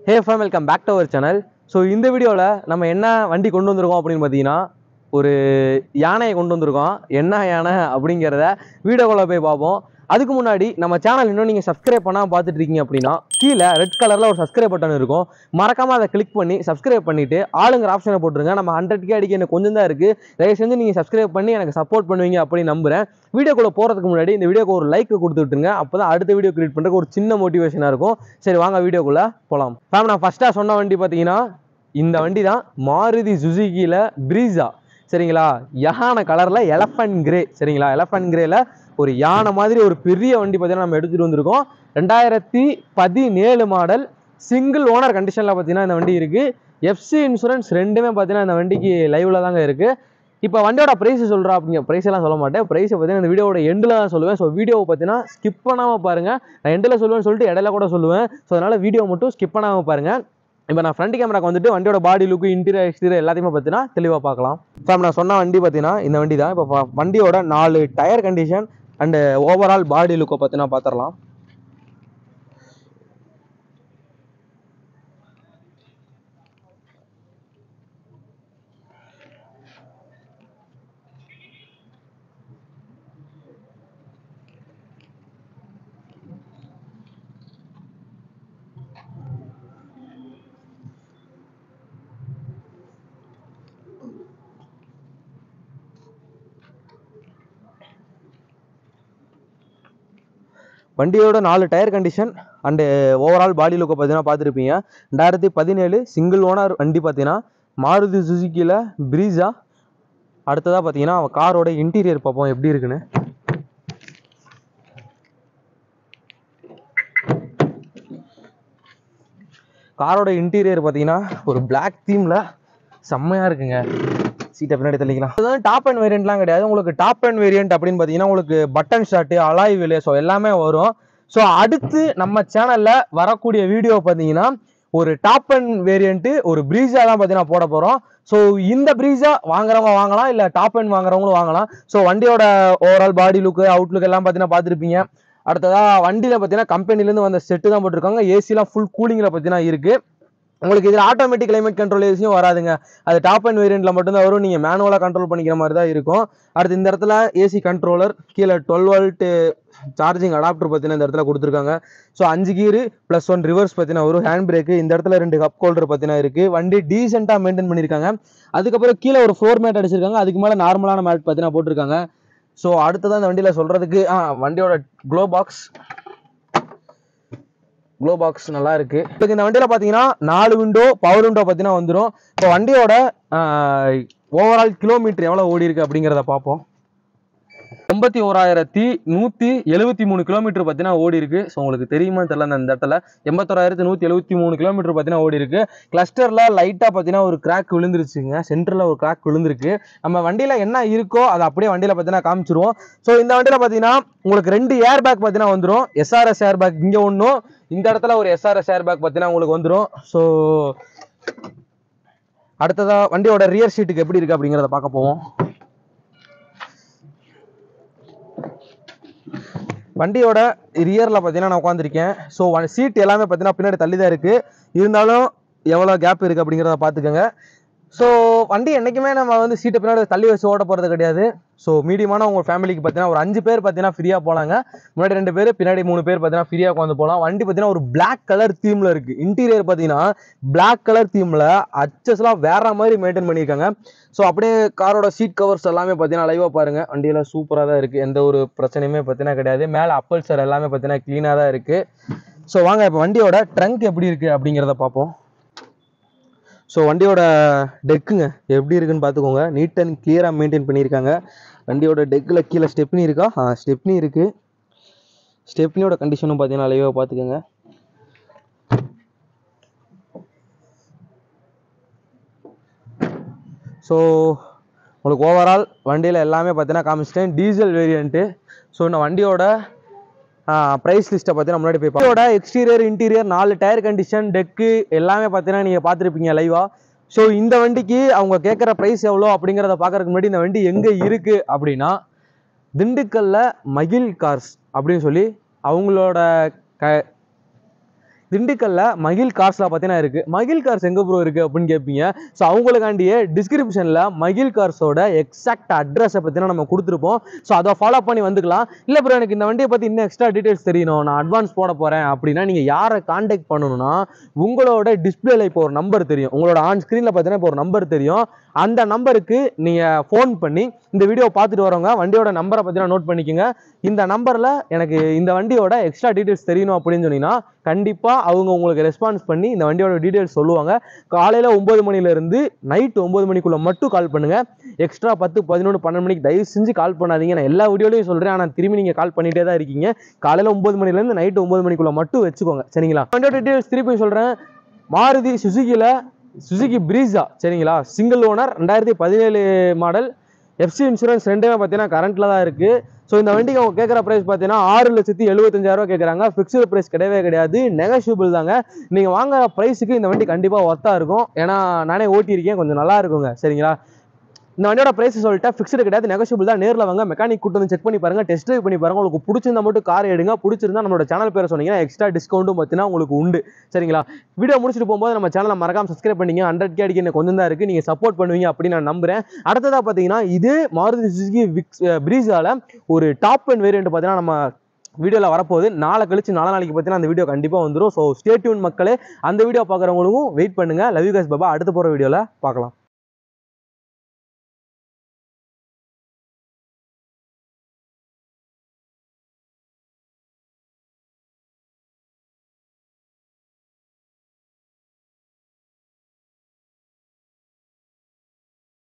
Hey fam, welcome back to our channel. So இந்த வீடியோல நம்ம என்ன வண்டி கொண்டு வந்திருக்கோம் அப்படினு பாத்தீங்கன்னா ஒரு யானையை கொண்டு வந்திருக்கோம். என்ன யானை அப்படிங்கறத வீடியோக்குள்ள போய் பாப்போம். அதுக்கு முன்னாடி நம்ம சேனல் இன்னும் நீங்க சப்ஸ்கிரைப் பண்ணாம பார்த்துட்டு இருக்கீங்க அப்படினா கீழ ரெட் கலர்ல ஒரு சப்ஸ்கிரைப் பட்டன் இருக்கும். மறக்காம அதை கிளிக் பண்ணி சப்ஸ்கிரைப் பண்ணிட்டு ஆளுங்கற ஆப்ஷனை போட்டுருங்க. நம்ம 100k அடிக்க இன்னும் கொஞ்சம் தான் இருக்கு. தயவு செஞ்சு நீங்க சப்ஸ்கிரைப் பண்ணி எனக்கு சப்போர்ட் பண்ணுவீங்க அப்படி நம்புறேன். வீடியோக்குள்ள போறதுக்கு முன்னாடி இந்த வீடியோக்கு ஒரு லைக் கொடுத்து விட்டுருங்க. அப்பதான் அடுத்த வீடியோ கிரியேட் பண்றதுக்கு ஒரு சின்ன மோட்டிவேஷனா இருக்கும். சரி வாங்க வீடியோக்குள்ள போலாம். ஃபேம் நான் ஃபர்ஸ்டா சொன்ன வண்டி பாத்தீங்கன்னா இந்த வண்டி தான் மாருதி சுசுகில பிரீஸா. சரிங்களா, யானை கலர்ல எலஃபண்ட் கிரே. சரிங்களா, எலஃபண்ட் கிரேல ஒரு யானை மாதிரி ஒரு பெரிய வண்டி பார்த்தீங்கன்னா நம்ம எடுத்துட்டு வந்திருக்கோம். 2017 மாடல் சிங்கிள் ஓனர் கண்டிஷன்ல பார்த்தீங்கன்னா இந்த வண்டி இருக்கு. எஃப்சி இன்சூரன்ஸ் ரெண்டுமே பார்த்தீங்கன்னா இந்த வண்டிக்கு லைவ்ல தாங்க இருக்கு. இப்போ வண்டியோட பிரைஸ் சொல்றா அப்படிங்க, பிரைஸ் எல்லாம் சொல்ல மாட்டேன். பிரைஸ் பார்த்தீங்கன்னா இந்த வீடியோட எண்டில் தான் சொல்லுவேன். ஸோ வீடியோவை பார்த்தீங்கன்னா ஸ்கிப் பண்ணாம பாருங்க. நான் எண்டில் சொல்லுவேன்னு சொல்லிட்டு இடையில கூட சொல்லுவேன். ஸோ அதனால வீடியோ மட்டும் ஸ்கிப் பண்ணாம பாருங்க. இப்போ நான் ஃப்ரண்ட் கேமராக்கு வந்துட்டு வண்டியோட பாடி லுக்கு இன்டீரியர் எக்ஸ்டீரியர் எல்லாத்தையுமே பார்த்தீங்கன்னா தெளிவாக பார்க்கலாம். ஸோ நான் சொன்ன வண்டி பார்த்தீங்கன்னா இந்த வண்டி தான். இப்போ வண்டியோட 4 tyre condition and overall body லுக்கை பார்த்தீங்கன்னா பார்த்துடலாம். வண்டியோட 4 tyre condition and overall body லுக்கை பார்த்தீங்கன்னா பார்த்துருப்பீங்க. 2017 சிங்கிள் ஓனர் வண்டி பார்த்தீங்கன்னா மாருதி சுசுகியில் பிரீஸா. அடுத்ததாக பார்த்தீங்கன்னா காரோட இன்டீரியர் பார்ப்போம் எப்படி இருக்குன்னு. காரோட இன்டீரியர் பார்த்தீங்கன்னா ஒரு பிளாக் தீமில் செம்மையாக இருக்குங்க. சீட்டை பின்னாடி தள்ளிக்கலாம். அதுதான் டாப் அண்ட் வேரியன்ட்லாம் கிடையாது. உங்களுக்கு டாப் அண்ட் வேரியன்ட் அப்படின்னு பார்த்தீங்கன்னா உங்களுக்கு button shot, alloy wheel, so எல்லாமே வரும். ஸோ அடுத்து நம்ம சேனலில் வரக்கூடிய வீடியோ பார்த்தீங்கன்னா ஒரு டாப் அண்ட் வேரியன்ட்டு ஒரு பிரீஸா தான் பார்த்தீங்கன்னா போட போகிறோம். ஸோ இந்த பிரீஸா வாங்குறவங்க வாங்கலாம், இல்லை டாப் அண்ட் வாங்குறவங்களும் வாங்கலாம். ஸோ வண்டியோட ஓவரால் பாடி லுக்கு அவுட்லுக் எல்லாம் பார்த்தீங்கன்னா பார்த்துருப்பீங்க. அடுத்ததாக வண்டியில் பார்த்தீங்கன்னா கம்பெனிலேருந்து வந்த செட்டு தான் போட்டிருக்காங்க. ஏசிலாம் ஃபுல் கூலிங்கில் பார்த்தீங்கன்னா இருக்குது. உங்களுக்கு இதில் ஆட்டோமேட்டிக் கிளைமேட் கண்ட்ரோல் ஏசியும் வராதுங்க. அது டாப் அண்ட் வேரியன்ட்ல மட்டும்தான் வரும். நீங்கள் மேனுவலாக கண்ட்ரோல் பண்ணிக்கிற மாதிரி தான் இருக்கும். அடுத்து இந்த இடத்துல ஏசி கண்ட்ரோலர், கீழே 12 வோல்ட் சார்ஜிங் அடாப்டர் பார்த்தீங்கன்னா இந்த இடத்துல கொடுத்துருக்காங்க. ஸோ 5 கீரு +1 ரிவர்ஸ் பார்த்தீங்கன்னா வரும். ஹேண்ட் பிரேக்கு இந்த இடத்துல 2 கப் ஹோல்டர் பார்த்தீங்கன்னா இருக்குது. வண்டி டீசெண்டாக மெயின்டைன் பண்ணியிருக்காங்க. அதுக்கப்புறம் கீழே ஒரு ஃப்ளோர் மேட் அடிச்சிருக்காங்க. அதுக்கு மேலே நார்மலான மேட் பார்த்தீங்கன்னா போட்டிருக்காங்க. ஸோ அடுத்ததான் இந்த வண்டியில் சொல்கிறதுக்கு வண்டியோட க்ளோ பாக்ஸ் நல்லா இருக்கு. இப்போ இந்த வண்டியில பாத்தீங்கன்னா 4 விண்டோ பவர் விண்டோ பாத்தீங்கன்னா வந்துடும். இப்போ வண்டியோட ஓவரால் கிலோமீட்டர் எவ்வளவு ஓடி இருக்கு அப்படிங்கிறத பார்ப்போம். 81,173 கிலோமீட்டர் பார்த்தீங்கன்னா ஓடி இருக்கு. ஸோ உங்களுக்கு தெரியுமா தெரியல, இந்த இடத்துல 81,173 கிலோமீட்டர் பார்த்தீங்கன்னா ஓடி இருக்கு. கிளஸ்டர்ல லைட்டா பார்த்தீங்கன்னா ஒரு கிராக் விழுந்துருச்சுங்க. சென்டர்ல ஒரு கிராக் விழுந்திருக்கு. நம்ம வண்டியில என்ன இருக்கோ அதை அப்படியே வண்டியில பார்த்தீங்கன்னா காமிச்சிருவோம். ஸோ இந்த வண்டியில பார்த்தீங்கன்னா உங்களுக்கு 2 ஏர் பேக் பார்த்தீங்கன்னா வந்துடும். எஸ்ஆர்எஸ் ஏர் பேக் இங்கே ஒன்றும், இந்த இடத்துல ஒரு எஸ்ஆர்எஸ் ஏர் பேக் பார்த்தீங்கன்னா உங்களுக்கு வந்துடும். ஸோ அடுத்ததா வண்டியோட ரியர் சீட்டுக்கு எப்படி இருக்கு அப்படிங்கிறத பார்க்க போவோம். வண்டியோட ரியரில் பார்த்தீங்கன்னா நான் உட்காந்துருக்கேன். ஸோ சீட் எல்லாமே பார்த்தீங்கன்னா பின்னாடி தள்ளி தான் இருக்குது. இருந்தாலும் எவ்வளோ கேப் இருக்குது அப்படிங்கிறத பார்த்துக்கோங்க. ஸோ வண்டி என்றைக்குமே நம்ம வந்து சீட்டை பின்னாடி தள்ளி வச்சு ஓட்ட போகிறது கிடையாது. ஸோ மீடியமான உங்கள் ஃபேமிலிக்கு பார்த்தீங்கன்னா ஒரு 5 பேர் பார்த்தீங்கன்னா ஃப்ரீயாக போகலாங்க. முன்னாடி 2 பேர் பின்னாடி 3 பேர் பார்த்தீங்கன்னா ஃப்ரீயாக உட்காந்து போகலாம். வண்டி பார்த்தீங்கன்னா ஒரு பிளாக் கலர் தீமில் இருக்குது. இன்டீரியர் பார்த்தீங்கன்னா பிளாக் கலர் தீமில் அச்சஸ்லாம் வேற மாதிரி மெயின்டைன் பண்ணியிருக்காங்க. ஸோ அப்படியே காரோட சீட் கவர்ஸ் எல்லாமே பார்த்தீங்கன்னா லைவாக பாருங்கள். வண்டியில் சூப்பராக தான் இருக்குது. எந்த ஒரு பிரச்சனையுமே பார்த்தீங்கன்னா கிடையாது. மேலே அப்பல்சர் எல்லாமே பார்த்தீங்கன்னா க்ளீனாக தான் இருக்குது. ஸோ வாங்க இப்போ வண்டியோட ட்ரங்க் எப்படி இருக்குது அப்படிங்கிறத பார்ப்போம். ஸோ வண்டியோட டெக்குங்க எப்படி இருக்குன்னு பார்த்துக்கோங்க. நீட் அண்ட் கிளியராக மெயின்டைன் பண்ணியிருக்காங்க. வண்டியோட டெக்கில் கீழே ஸ்டெப்னி இருக்கா? ஸ்டெப்னி இருக்குது. ஸ்டெப்னியோட கண்டிஷனும் பார்த்தீங்கன்னா லைவாக பார்த்துக்கோங்க. ஸோ உங்களுக்கு ஓவரால் வண்டியில் எல்லாமே பார்த்தீங்கன்னா காமிச்சிட்டேன். Diesel variant. ஸோ நான் வண்டியோட ப்ரைஸ் லிஸ்ட்டை பார்த்தீங்கன்னா முன்னாடி போய் வண்டியோட எக்ஸ்டீரியர் இன்டீரியர் 4 டயர் கண்டிஷன் டெக்கு எல்லாமே பார்த்தீங்கன்னா நீங்கள் பார்த்துருப்பீங்க லைவாக. ஸோ இந்த வண்டிக்கு அவங்க கேட்குற ப்ரைஸ் எவ்வளோ அப்படிங்கிறத பார்க்கறதுக்கு முன்னாடி இந்த வண்டி எங்கே இருக்குது அப்படின்னா திண்டுக்கல்ல மகிழ் கார்ஸ் அப்படின்னு சொல்லி அவங்களோட திண்டுக்கல்ல மகிழ் கார்ஸ்ல பார்த்தீங்கன்னா இருக்கு. மகிழ் கார்ஸ் எங்க ப்ரோ இருக்கு அப்படின்னு கேட்பீங்க. ஸோ அவங்களுக்காண்டியே டிஸ்கிரிப்ஷன்ல மகிழ் கார்ஸோட எக்ஸாக்ட் அட்ரஸை பத்தினா நம்ம கொடுத்துருப்போம். ஸோ அதை ஃபாலோ பண்ணி வந்துக்கலாம். இல்லை ப்ரோ எனக்கு இந்த வண்டியை பத்தி இன்னும் எக்ஸ்ட்ரா டீடைல்ஸ் தெரியணும், நான் அட்வான்ஸ் போட போறேன் அப்படின்னா நீங்க யாரை கான்டாக்ட் பண்ணணும்னா உங்களோட டிஸ்பிளேல இப்போ ஒரு நம்பர் தெரியும், உங்களோட ஆன் ஸ்கிரீன்ல பார்த்தீங்கன்னா இப்போ ஒரு நம்பர் தெரியும். அந்த நம்பருக்கு நீங்க ஃபோன் பண்ணி இந்த வீடியோ பார்த்துட்டு வரவங்க வண்டியோட நம்பரை பத்தினா நோட் பண்ணிக்கோங்க. இந்த நம்பர்ல எனக்கு இந்த வண்டியோட எக்ஸ்ட்ரா டீடைல்ஸ் தெரியணும் அப்படின்னு சொன்னீங்கன்னா கண்டிப்பா அவங்க உங்களுக்கு ரெஸ்பான்ஸ் பண்ணி இந்த வண்டியோட டீடைல்ஸ் சொல்லுவாங்க. காலையில 9 மணில இருந்து நைட் 9 மணிக்குள்ள மட்டும் கால் பண்ணுங்க. எக்ஸ்ட்ரா 10, 11, 12 மணிக்கு தயவு செஞ்சு கால் பண்ணாதீங்க. நான் எல்லா வீடியோலையும் சொல்றேன், ஆனா திரும்பி நீங்க கால் பண்ணிட்டே தான் இருக்கீங்க. காலையில 9 மணில இருந்து நைட் 9 மணிக்குள்ள மட்டும் வச்சுக்கோங்க சரிங்களா. வண்டியோட டீடைல்ஸ் திருப்பி சொல்றேன். மாருதி சுசுகில சுசுகி பிரீஸா சரிங்களா, single owner 2017 model, FC insurance ரெண்டுமே பார்த்தீங்கன்னா கரண்ட்ல தான் இருக்கு. ஸோ இந்த வண்டிக்கு அவங்க கேட்குற ப்ரைஸ் பார்த்தீங்கன்னா 6,75,000 கேட்குறாங்க. ஃபிக்ஸ்டு ப்ரைஸ் கிடையவே கிடையாது, நெகோஷியபிள் தாங்க. நீங்கள் வாங்குற ப்ரைஸுக்கு இந்த வண்டி கண்டிப்பாக ஒர்த்தாக இருக்கும். ஏன்னா நானே ஓட்டியிருக்கேன், கொஞ்சம் நல்லா இருக்குங்க சரிங்களா. இந்த வண்டியோட பிரைஸ் சொல்லிட்டேன், ஃபிக்ஸ்டு கிடையாது, நெகோஷியபிள் தான். நேரில் வாங்க, மெக்கானிக் கூட்டு வந்து செக் பண்ணி பாருங்க, டெஸ்ட் ட்ரைவ் பண்ணி பாருங்க. உங்களுக்கு பிடிச்சிருந்தா மட்டும் கார் எடுங்க. பிடிச்சிருந்தா நம்மளோட சேனல் பேரை சொன்னீங்கன்னா எக்ஸ்ட்ரா டிஸ்கவுண்ட்டும் பார்த்தீங்கன்னா உங்களுக்கு உண்டு சரிங்களா. வீடியோ முடிச்சுட்டு போகும்போது நம்ம சேனலை மறக்காம சப்ஸ்கிரைப் பண்ணீங்க. 100K அடிக்க எனக்கு கொஞ்சம் தான் இருக்கு, நீங்க சப்போர்ட் பண்ணுவீங்க அப்படின்னு நான் நம்புறேன். அடுத்ததா பார்த்தீங்கன்னா இது மாருதி சுசுகி பிரீஸால ஒரு டாப் அண்ட் வேரியன்ட் பார்த்தீங்கன்னா நம்ம வீடியோவில் வரப்போகுது. நாளை கழிச்சு நாளைக்கு பார்த்தீங்கன்னா அந்த வீடியோ கண்டிப்பாக வந்துடும். ஸோ ஸ்டே டியூன் மக்களே, அந்த வீடியோ பார்க்குறவங்களுக்கும் வெயிட் பண்ணுங்க. Love you guys, Baba. அடுத்து போகிற வீடியோவில் பார்க்கலாம்.